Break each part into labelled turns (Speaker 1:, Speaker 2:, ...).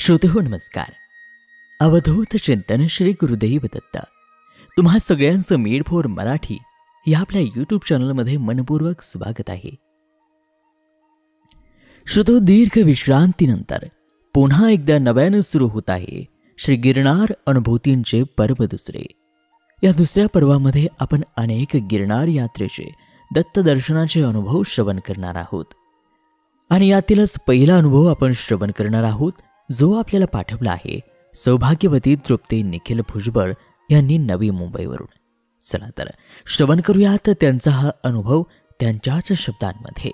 Speaker 1: श्रोतेहो नमस्कार. अवधूत चिंतन श्री गुरुदेव दत्त. तुम्हा सगळ्यांचं मेड फॉर मराठी या आपल्या यूट्यूब चॅनलमध्ये मनपूर्वक स्वागत आहे. श्रोतो, दीर्घ विश्रांतीनंतर पुन्हा एकदा नव्यानं सुरू होत आहे श्री गिरनार अनुभूतींचे पर्व दुसरे. या दुसऱ्या पर्वामध्ये आपण अनेक गिरनार यात्रेचे दत्त दर्शनाचे अनुभव श्रवण करणार आहोत. आणि यातीलच पहिला अनुभव आपण श्रवण करणार आहोत, जो आपल्याला पाठवला आहे सौभाग्यवती तृप्ती निखिल भुजबळ यांनी नवी मुंबईवरून. चला तर श्रवण करूयात त्यांचा हा अनुभव त्यांच्याच शब्दांमध्ये.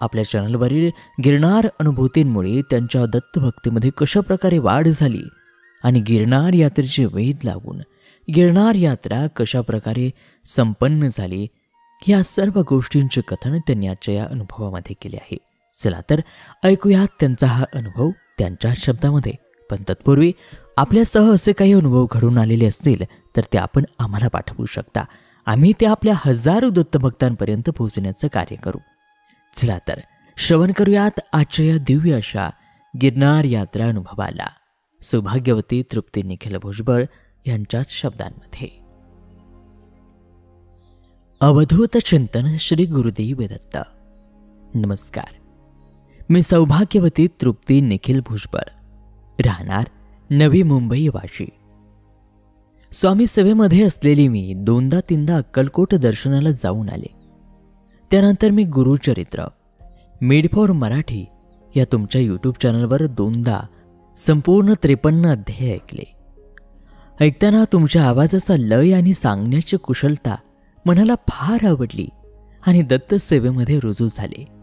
Speaker 1: आपल्या चॅनलवरील गिरनार अनुभूतींमुळे त्यांच्या दत्तभक्तीमध्ये कशा प्रकारे वाढ झाली आणि गिरनार यात्रेचे वेध लागून गिरनार यात्रा कशा प्रकारे संपन्न झाली, या सर्व गोष्टींचे कथन त्यांनी आजच्या या अनुभवामध्ये केले आहे. चला तर ऐकूयात त्यांचा हा अनुभव त्यांच्या शब्दामध्ये. पण तत्पूर्वी आपल्यासह असे काही अनुभव घडून आलेले असतील तर ते आपण आम्हाला पाठवू शकता. आम्ही ते आपल्या हजारो दत्तभक्तांपर्यंत पोहोचण्याचं कार्य करू. चला तर श्रवण करूयात आजच्या या दिव्य अशा गिरनार यात्रा अनुभवाला सौभाग्यवती तृप्ती निखिल भुजबळ यांच्याच शब्दांमध्ये. अवधूत चिंतन श्री गुरुदेव दत्त. नमस्कार. मी सौभाग्यवती तृप्ती निखिल भुजबळ, राहणार नवी मुंबई वाशी. स्वामी सेवेमध्ये असलेली मी दोनदा तीनदा अक्कलकोट दर्शनाला जाऊन आले. त्यानंतर मी गुरुचरित्र मेड फॉर मराठी या तुमच्या यूट्यूब चॅनलवर दोनदा संपूर्ण 53 अध्याय ऐकले. ऐकताना तुमच्या आवाजाचा लय आणि सांगण्याची कुशलता मनाला फार आवडली आणि दत्त सेवेमध्ये रुजू झाले.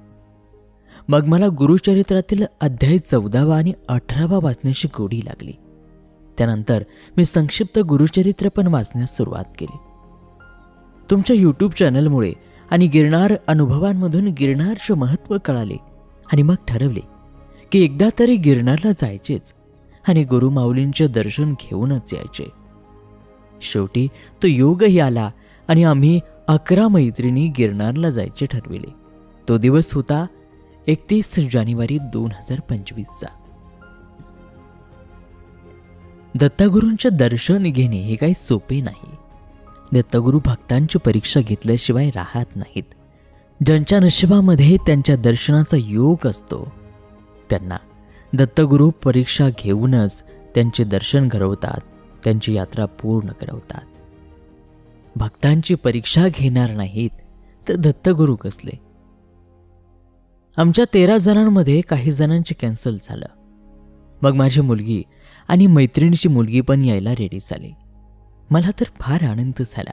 Speaker 1: मग मला गुरुचरित्रातील अध्याय 14 आणि 18 वाचण्याची गोडी लागली. त्यानंतर मी संक्षिप्त गुरुचरित्र पण वाचण्यास सुरुवात केली. तुमच्या यूट्यूब चॅनलमुळे आणि गिरनार अनुभवांमधून गिरनारचे महत्त्व कळाले आणि मग ठरवले की एकदा तरी गिरनारला जायचेच आणि गुरुमाऊलींचे दर्शन घेऊनच यायचे. शेवटी तो योगही आला आणि आम्ही 11 मैत्रिणी गिरनारला जायचे ठरविले. तो दिवस होता 31 जानेवारी 2025. दत्तगुरूंचे दर्शन घेणे हे काही सोपे नाही. दत्तगुरू भक्तांची परीक्षा घेतल्याशिवाय राहत नाहीत. ज्यांच्या नशिबामध्ये त्यांच्या दर्शनाचा योग असतो त्यांना दत्तगुरू परीक्षा घेऊनच त्यांचे दर्शन घडवतात, त्यांची यात्रा पूर्ण करवतात. भक्तांची परीक्षा घेणार नाहीत तर दत्तगुरू कसले? आमच्या 13 जणांमध्ये काही जणांचे कॅन्सल झालं. मग माझी मुलगी आणि मैत्रिणीची मुलगी पण यायला रेडी झाली. मला तर फार आनंद झाला.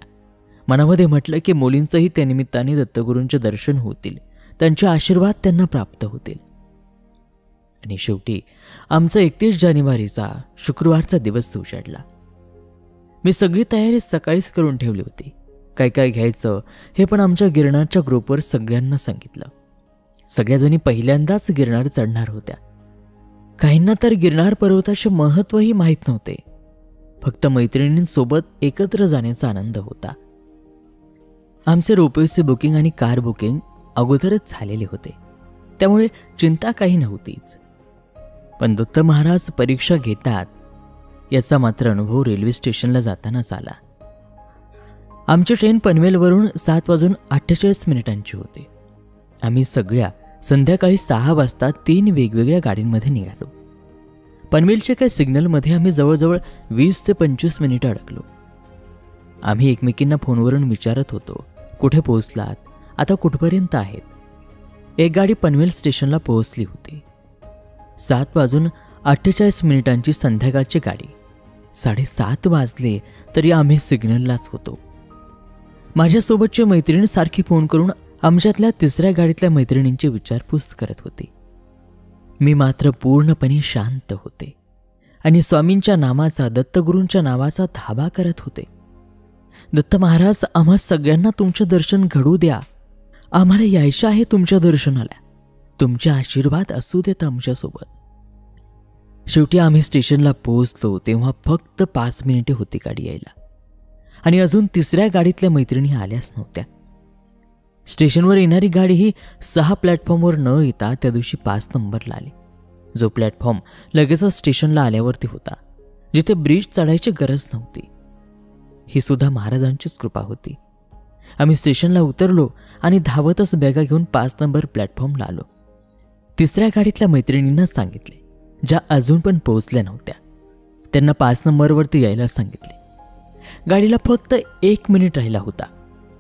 Speaker 1: मनामध्ये म्हटलं की मुलींचंही त्यानिमित्ताने दत्तगुरूंचे दर्शन होतील, त्यांचे आशीर्वाद त्यांना प्राप्त होतील. आणि शेवटी आमचा 31 जानेवारीचा शुक्रवारचा दिवस उजाडला. मी सगळी तयारी सकाळीच करून ठेवली होती. काय काय घ्यायचं हे पण आमच्या गिरनारच्या ग्रुपवर सगळ्यांना सांगितलं. सगळ्याजणी पहिल्यांदाच गिरनार चढणार होत्या. काहींना तर गिरनार पर्वताचे महत्त्वही माहीत नव्हते. फक्त मैत्रिणींसोबत एकत्र जाण्याचा आनंद होता. आमचे रोपवेचे बुकिंग आणि कार बुकिंग अगोदरच झालेले होते, त्यामुळे चिंता काही नव्हतीच. पण दत्त महाराज परीक्षा घेतात याचा मात्र अनुभव रेल्वे स्टेशनला जातानाच आला. आमची ट्रेन पनवेलवरून 7:48 होती. आम्ही सगळ्या संध्याकाळी 6 वाजता 3 वेगवेगळ्या गाडींमध्ये निघालो. पनवेलच्या काही सिग्नलमध्ये आम्ही जवळजवळ 20 ते 25 मिनिटं अडकलो. आम्ही एकमेकींना फोनवरून विचारत होतो, कुठे पोहोचलात, आता कुठपर्यंत आहेत. एक गाडी पनवेल स्टेशनला पोहोचली होती. 7:48 संध्याकाळची गाडी. 7:30 वाजले तरी आम्ही सिग्नललाच होतो. माझ्यासोबतची मैत्रीण सारखी फोन करून आमच्यातल्या 3ऱ्या गाडीतल्या मैत्रिणींची विचारपूस करत होती. मी मात्र पूर्णपणे शांत होते आणि स्वामींच्या नामाचा, दत्तगुरूंच्या नावाचा धाबा करत होते. दत्त महाराज, आम्हा सगळ्यांना तुमचं दर्शन घडू द्या. आम्हाला यायचं आहे तुमच्या दर्शनाला. तुमचे आशीर्वाद असू देत आमच्यासोबत. शेवटी आम्ही स्टेशनला पोहोचलो तेव्हा फक्त 5 मिनिटे होती गाडी यायला आणि अजून 3ऱ्या गाडीतल्या मैत्रिणी आल्याच नव्हत्या. स्टेशनवर येणारी गाडी ही 6 प्लॅटफॉर्मवर न येता त्या दिवशी 5 नंबरला आली. जो प्लॅटफॉर्म लगेचच स्टेशनला आल्यावरती होता, जिथे ब्रिज चढायची गरज नव्हती. ही सुद्धा महाराजांचीच कृपा होती. आम्ही स्टेशनला उतरलो आणि धावतच बॅगा घेऊन 5 नंबर प्लॅटफॉर्मला आलो. 3ऱ्या गाडीतल्या मैत्रिणींना सांगितले, ज्या अजून पण पोहोचल्या नव्हत्या, त्यांना 5 नंबरवरती यायला सांगितले. गाडीला फक्त 1 मिनिट राहिला होता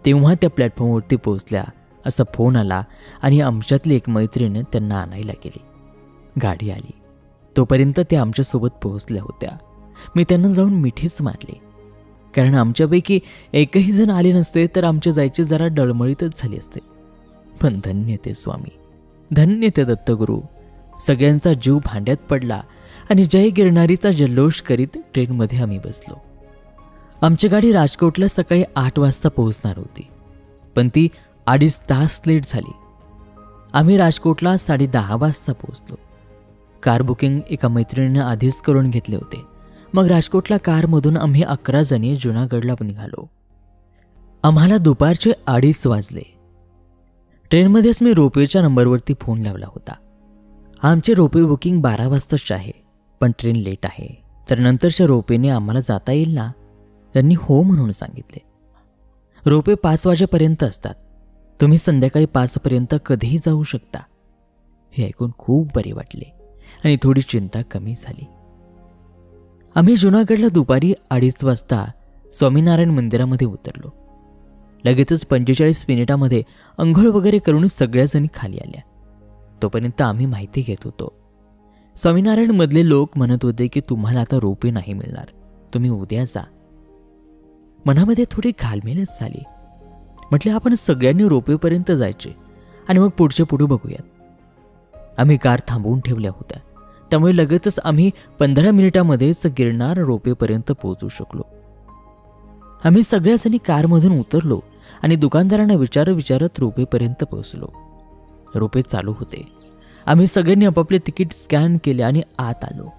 Speaker 1: तेव्हा त्या प्लॅटफॉर्मवरती पोहोचल्या असा फोन आला आणि आमच्यातली एक मैत्रीण त्यांना आणायला गेली. गाडी आली तोपर्यंत त्या आमच्यासोबत पोहोचल्या होत्या. मी त्यांना जाऊन मिठीच मारली, कारण आमच्यापैकी एकही जण आले नसते तर आमच्या जायची जरा डळमळीतच झाली असते. पण धन्य ते स्वामी, धन्य ते दत्तगुरू. सगळ्यांचा जीव भांड्यात पडला आणि जय गिरणारीचा जल्लोष करीत ट्रेनमध्ये आम्ही बसलो. आमची गाडी राजकोटला सकाळी 8 वाजता पोहोचणार होती, पण ती 2.5 तास लेट झाली. आम्ही राजकोटला 10:30 वाजता पोहोचलो. कार बुकिंग एका मैत्रिणीने आधीच करून घेतले होते. मग राजकोटला कारमधून आम्ही 11 जणी जुनागडला निघालो. आम्हाला दुपारचे 2:30 वाजले. ट्रेनमध्येच मी रोपवेच्या नंबरवरती फोन लावला होता. आमचे रोपवे बुकिंग 12 वाजताच आहे, पण ट्रेन लेट आहे, तर नंतरच्या रोपवेने आम्हाला जाता येईल ना? त्यांनी हो म्हणून सांगितले. रोपवे 5 वाजेपर्यंत असतात, तुम्ही संध्याकाळी 5 पर्यंत कधीही जाऊ शकता. हे ऐकून खूप बरे वाटले आणि थोडी चिंता कमी झाली. आम्ही जुनागडला दुपारी 2:30 वाजता स्वामीनारायण मंदिरामध्ये उतरलो. लगेचच 45 मिनिटामध्ये अंघोळ वगैरे करून सगळ्याजणी खाली आल्या. तोपर्यंत आम्ही माहिती घेत होतो. स्वामीनारायण मधले लोक म्हणत होते की तुम्हाला आता रोपवे नाही मिळणार, तुम्ही उद्या जा. मनामध्ये थोडी घालमेलच झाली. म्हटले आपण सगळ्यांनी रोपवेपर्यंत जायचे आणि मग पुढचे बघूयात. आम्ही कार थांबवून ठेवल्या होत्या, त्यामुळे लगेचच आम्ही 15 मिनिटामध्येच गिरनार रोपवेपर्यंत पोहोचू शकलो. आम्ही सगळ्याजणी कारमधून उतरलो आणि दुकानदारांना विचारत रोपवेपर्यंत पोहोचलो. रोपवे चालू होते. आम्ही सगळ्यांनी आपापले तिकीट स्कॅन केले आणि आत आलो.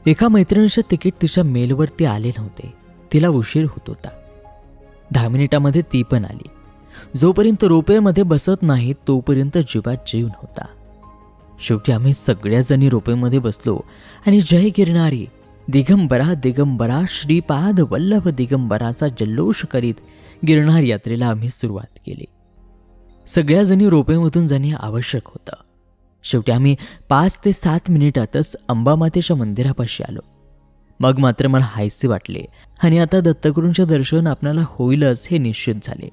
Speaker 1: एका मैत्रिणीचे तिकीट तिच्या मेलवरती आले नव्हते. तिला उशीर होत होता. 10 मिनिटामध्ये ती पण आली. जोपर्यंत रोपवेमध्ये बसत नाही तोपर्यंत जीवात जीव नव्हता. शेवटी आम्ही सगळ्याजणी रोपवेमध्ये बसलो आणि जय गिरणारी, दिगंबरा दिगंबरा, श्रीपाद वल्लभ दिगंबराचा जल्लोष करीत गिरनार यात्रेला आम्ही सुरुवात केली. सगळ्याजणी रोपवेमधून जाणे आवश्यक होतं. शेवटी आम्ही 5 ते 7 मिनिटातच अंबामातेच्या मंदिरापाशी आलो. मग मात्र मला हायसे वाटले आणि आता दत्तगुरूंचे दर्शन आपल्याला होईलच हे निश्चित झाले.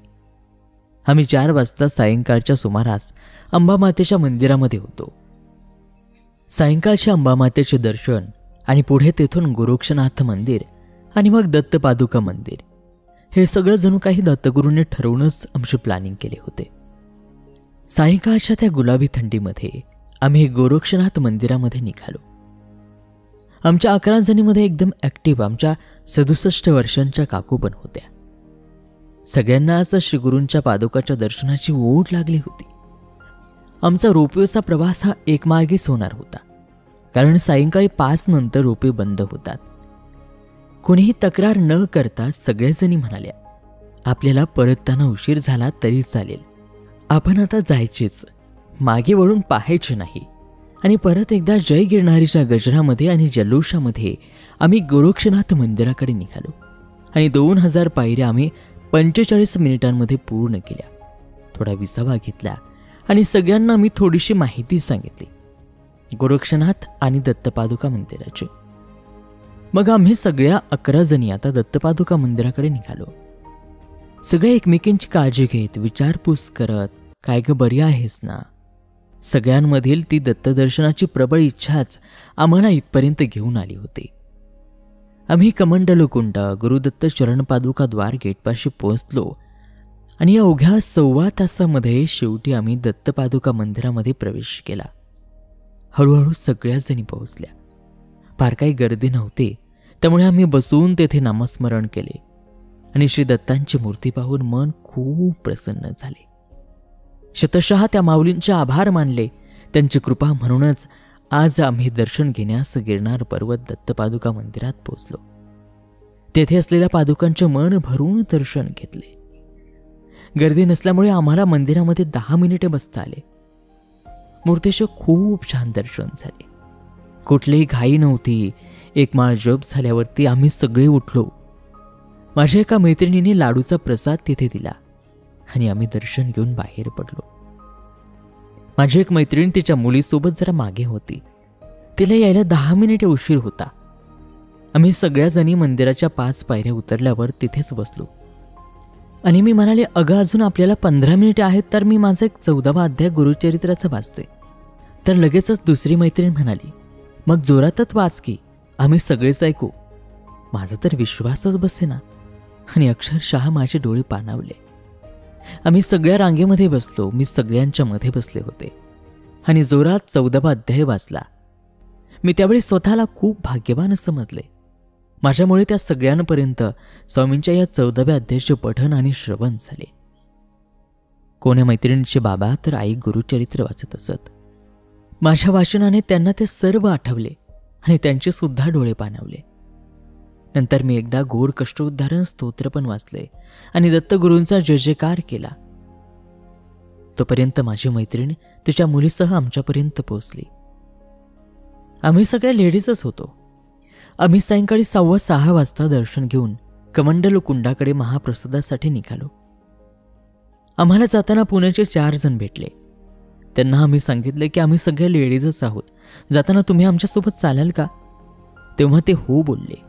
Speaker 1: आम्ही 4 वाजता सायंकाळच्या सुमारास अंबामातेच्या मंदिरामध्ये होतो. सायंकाळच्या अंबामातेचे दर्शन आणि पुढे तेथून गोरक्षनाथ मंदिर आणि मग दत्तपादुका मंदिर, हे सगळं जणू काही दत्तगुरूंनी ठरवूनच आमचे प्लॅनिंग केले होते. सायंकाळच्या त्या गुलाबी थंडीमध्ये आम्ही गोरक्षनाथ मंदिरामध्ये निघालो. आमच्या 11 जणीमध्ये एकदम ॲक्टिव्ह आमच्या 67 वर्षांच्या काकू पण होत्या. सगळ्यांनाच श्रीगुरूंच्या पादुकाच्या दर्शनाची ओढ लागली होती. आमचा रोपवेचा प्रवास हा एकमार्गीच होणार होता, कारण सायंकाळी 5 नंतर रोपवे बंद होतात. कोणीही तक्रार न करता सगळ्याजणी म्हणाल्या, आपल्याला परतताना उशीर झाला तरी चालेल, आपण आता जायचेच, मागे वळून पाहायचे नाही. आणि परत एकदा जय गिरणारीच्या गजरामध्ये आणि जल्लोषामध्ये आम्ही गोरक्षनाथ मंदिराकडे निघालो आणि 2000 पायऱ्या आम्ही 45 मिनिटांमध्ये पूर्ण केल्या. थोडा विसावा घेतला आणि सगळ्यांना मी थोडीशी माहिती सांगितली गोरक्षनाथ आणि दत्तपादुका मंदिराची. मग आम्ही सगळ्या 11 जणी आता दत्तपादुका मंदिराकडे निघालो. सगळे एकमेकींची काळजी घेत, विचारपूस करत, काय ग बरी आहेस ना? सगळ्यांमधील ती दत्तदर्शनाची प्रबळ इच्छाच आम्हाला इथपर्यंत घेऊन आली होती. आम्ही कमंडलकुंड गुरुदत्त चरणपादुका द्वार गेटपाशी पोहोचलो आणि या अवघ्या 1.25 तासामध्ये शेवटी आम्ही दत्तपादुका मंदिरामध्ये प्रवेश केला. हळूहळू सगळ्याच जणी पोहोचल्या. फार काही गर्दी नव्हती, त्यामुळे आम्ही बसून तेथे नामस्मरण केले आणि श्री दत्तांची मूर्ती पाहून मन खूप प्रसन्न झाले. शतशः त्या माऊलींचे आभार मानले. त्यांची कृपा म्हणूनच आज आम्ही दर्शन घेण्यास गिरनार पर्वत दत्तपादुका मंदिरात पोहोचलो. तेथे असलेल्या पादुकांचे मन भरून दर्शन घेतले. गर्दी नसल्यामुळे आम्हाला मंदिरामध्ये 10 मिनिटे बसता आले. मूर्तीचे खूप छान दर्शन झाले. कुठलीही घाई नव्हती. एक माळ जप झाल्यावरती आम्ही सगळे उठलो. माझ्या एका मैत्रिणीने लाडूचा प्रसाद तिथे दिला आणि आम्ही दर्शन घेऊन बाहेर पडलो. माझी एक मैत्रीण तिच्या मुलीसोबत जरा मागे होती. तिला यायला 10 मिनिटे उशीर होता. आम्ही सगळ्याजणी मंदिराच्या 5 पायऱ्या उतरल्यावर तिथेच बसलो आणि मी म्हणाले, अगं अजून आपल्याला 15 मिनिटे आहेत तर मी माझा एक 14वा अध्याय गुरुचरित्राचा वाचते. तर लगेचच दुसरी मैत्रीण म्हणाली, मग जोरातच वाच की, आम्ही सगळेच ऐकू. माझा तर विश्वासच बसेना आणि अक्षरशः माझे डोळे पाणावले. आम्ही सगळ्या रांगेमध्ये बसलो. मी सगळ्यांच्या मध्ये बसले होते आणि जोरात 14वा अध्याय वाचला. मी त्यावेळी स्वतःला खूप भाग्यवान समजले. माझ्यामुळे त्या सगळ्यांपर्यंत स्वामींच्या या 14व्या अध्यायाचे पठण आणि श्रवण झाले. कोण्या मैत्रिणीचे बाबा तर आई गुरुचरित्र वाचत असत. माझ्या वाचनाने त्यांना ते सर्व आठवले आणि त्यांचे सुद्धा डोळे पाणावले. नंतर मी एकदा घोर कष्टोद्धारण स्तोत्र पण वाचले आणि दत्तगुरूंचा जय जयकार केला. तोपर्यंत माझी मैत्रीण तिच्या मुलीसह आमच्यापर्यंत पोहोचली. आम्ही सगळ्या लेडीजच होतो. आम्ही सायंकाळी 6:15 वाजता दर्शन घेऊन कमंडलू कुंडाकडे महाप्रसादासाठी निघालो. आम्हाला जाताना पुण्याचे 4 जण भेटले. त्यांना आम्ही सांगितले की आम्ही सगळ्या लेडीजच आहोत, जाताना तुम्ही आमच्यासोबत चालाल का? तेव्हा ते हो बोलले.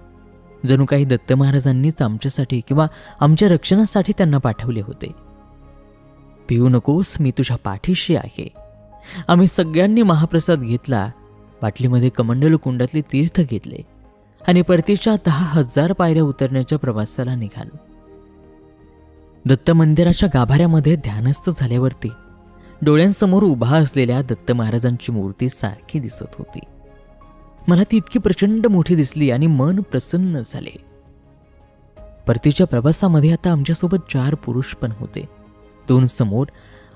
Speaker 1: जणू काही दत्त महाराजांनीच आमच्यासाठी किंवा आमच्या रक्षणासाठी त्यांना पाठवले होते. पिऊ नकोस, मी तुझ्या पाठीशी आहे. आम्ही सगळ्यांनी महाप्रसाद घेतला. बाटलीमध्ये कमंडलू कुंडातले तीर्थ घेतले आणि परतीच्या 10,000 पायऱ्या उतरण्याच्या प्रवासाला निघालो. दत्त मंदिराच्या गाभाऱ्यामध्ये ध्यानस्थ झाल्यावरती डोळ्यांसमोर उभा असलेल्या दत्त महाराजांची मूर्ती सारखी दिसत होती. मला ती इतकी प्रचंड मोठी दिसली आणि मन प्रसन्न झाले. परतीच्या प्रवासामध्ये आता आमच्यासोबत 4 पुरुष पण होते. 2 समोर,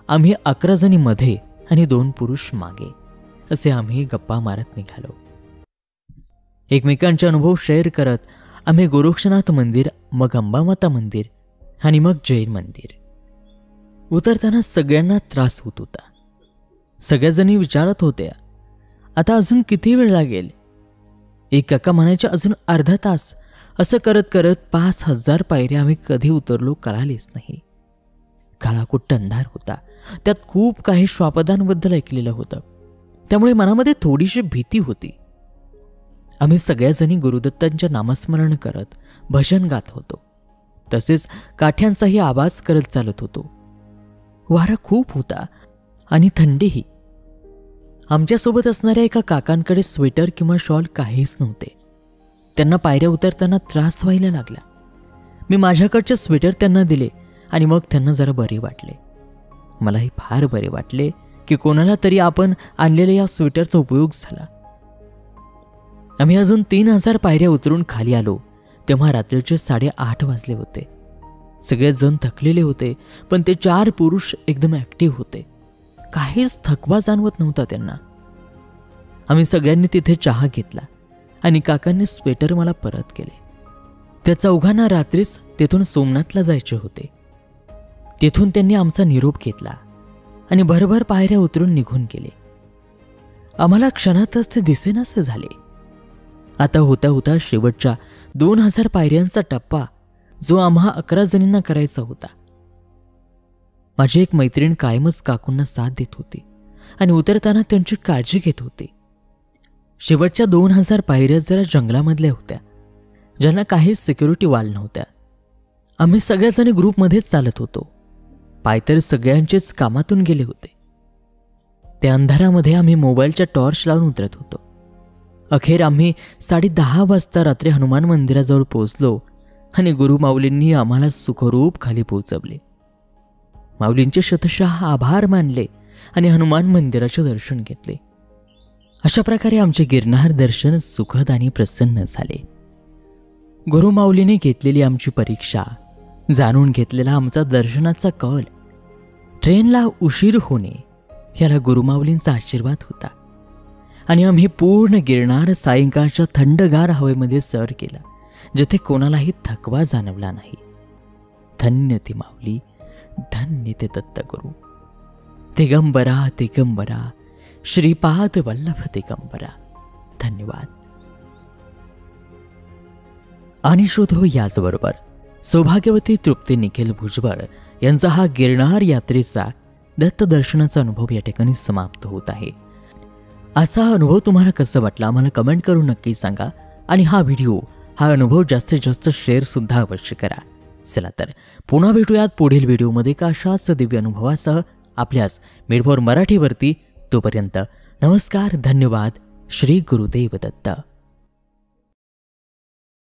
Speaker 1: आम्ही 11 जणी मध्ये आणि 2 पुरुष मागे. असे आम्ही गप्पा मारत निघालो. एकमेकांचे अनुभव शेअर करत आम्ही गोरक्षनाथ मंदिर, मग अंबामाता मंदिर आणि मग जैन मंदिर. उतरताना सगळ्यांना त्रास होत होता. सगळ्याजणी विचारत होत्या, आता अजून किती वेळ लागेल? एक काका म्हणायचे, अजून अर्धा तास. असं करत करत 5,000 पायऱ्या आम्ही कधी उतरलो कळालेच नाही. काळाकुट्ट अंधार होता. त्यात खूप काही श्वापदांबद्दल ऐकलेलं होतं, त्यामुळे मनामध्ये थोडीशी भीती होती. आम्ही सगळ्याजणी गुरुदत्तांच्या नामस्मरण करत भजन गात होतो. तसेच काठ्यांचाही आवाज करत चालत होतो. वारा खूप होता आणि थंडीही. आमच्यासोबत असणाऱ्या एका काकांकडे स्वेटर किंवा शॉल काहीच नव्हते. त्यांना पायऱ्या उतरताना त्रास व्हायला लागला. मी माझ्याकडचे स्वेटर त्यांना दिले आणि मग त्यांना जरा बरे वाटले. मलाही फार बरे वाटले की कोणाला तरी आपण आणलेल्या या स्वेटरचा उपयोग झाला. आम्ही अजून 3,000 पायऱ्या उतरून खाली आलो तेव्हा रात्रीचे 8:30 वाजले होते. सगळेच जण थकलेले होते, पण ते 4 पुरुष एकदम ऍक्टिव्ह होते. काहीच थकवा जाणवत नव्हता त्यांना. आम्ही सगळ्यांनी तिथे चहा घेतला आणि काकांनी स्वेटर मला परत केले. त्या चौघांना रात्रीच तेथून सोमनाथला जायचे होते. तेथून त्यांनी आमचा निरोप घेतला आणि भरभर पायऱ्या उतरून निघून गेले. आम्हाला क्षणातच ते दिसेनासे झाले. आता होता होता शेवटच्या 2,000 पायऱ्यांचा टप्पा, जो आम्हा 11 जणींना करायचा होता. माझी एक मैत्रीण कायमच काकूंना साथ देत होती आणि उतरताना त्यांची काळजी घेत होती. शेवटच्या 2,000 पायऱ्या जरा जंगलामधल्या होत्या, ज्यांना काही सिक्युरिटी वाल नव्हत्या. आम्ही सगळ्याजणी ग्रुपमध्येच चालत होतो. पाय तर सगळ्यांचेच कामातून गेले होते. त्या अंधारामध्ये आम्ही मोबाईलच्या टॉर्च लावून उतरत होतो. अखेर आम्ही 10:30 वाजता रात्री हनुमान मंदिराजवळ पोहोचलो आणि गुरु माऊलींनी आम्हाला सुखरूप खाली पोहोचवले. माऊलींचे शतशः आभार मानले आणि हनुमान मंदिराचे दर्शन घेतले. अशा प्रकारे आमचे गिरनार दर्शन सुखद आणि प्रसन्न झाले. गुरु माऊलीने घेतलेली आमची परीक्षा, जाणून घेतलेला आमचा दर्शनाचा कल, ट्रेनला उशीर होणे, याला गुरुमाऊलींचा आशीर्वाद होता आणि आम्ही पूर्ण गिरनार सायंकाळच्या थंडगार हवेमध्ये सर केला, जिथे कोणालाही थकवा जाणवला नाही. धन्य ती माऊली, धन्य ते दत्तगुरु. दिगंबरा दिगंबरा श्रीपाद वल्लभ दिगंबरा. धन्यवाद. आणि शोधो याचबरोबर सौभाग्यवती तृप्ती निखिल भुजबळ यांचा हा गिरनार यात्रेचा दत्त दर्शनाचा अनुभव या ठिकाणी समाप्त होत आहे. आजचा हा अनुभव तुम्हाला कसा वाटला आम्हाला कमेंट करून नक्की सांगा. आणि हा अनुभव जास्तीत जास्त शेअर सुद्धा अवश्य करा. चला तर पुन्हा भेटूयात पुढील व्हिडिओमध्ये का अशाच दिव्य अनुभवासह आपल्याच मिडफॉर मराठीवरती. तोपर्यंत नमस्कार, धन्यवाद. श्री गुरुदेव दत्त.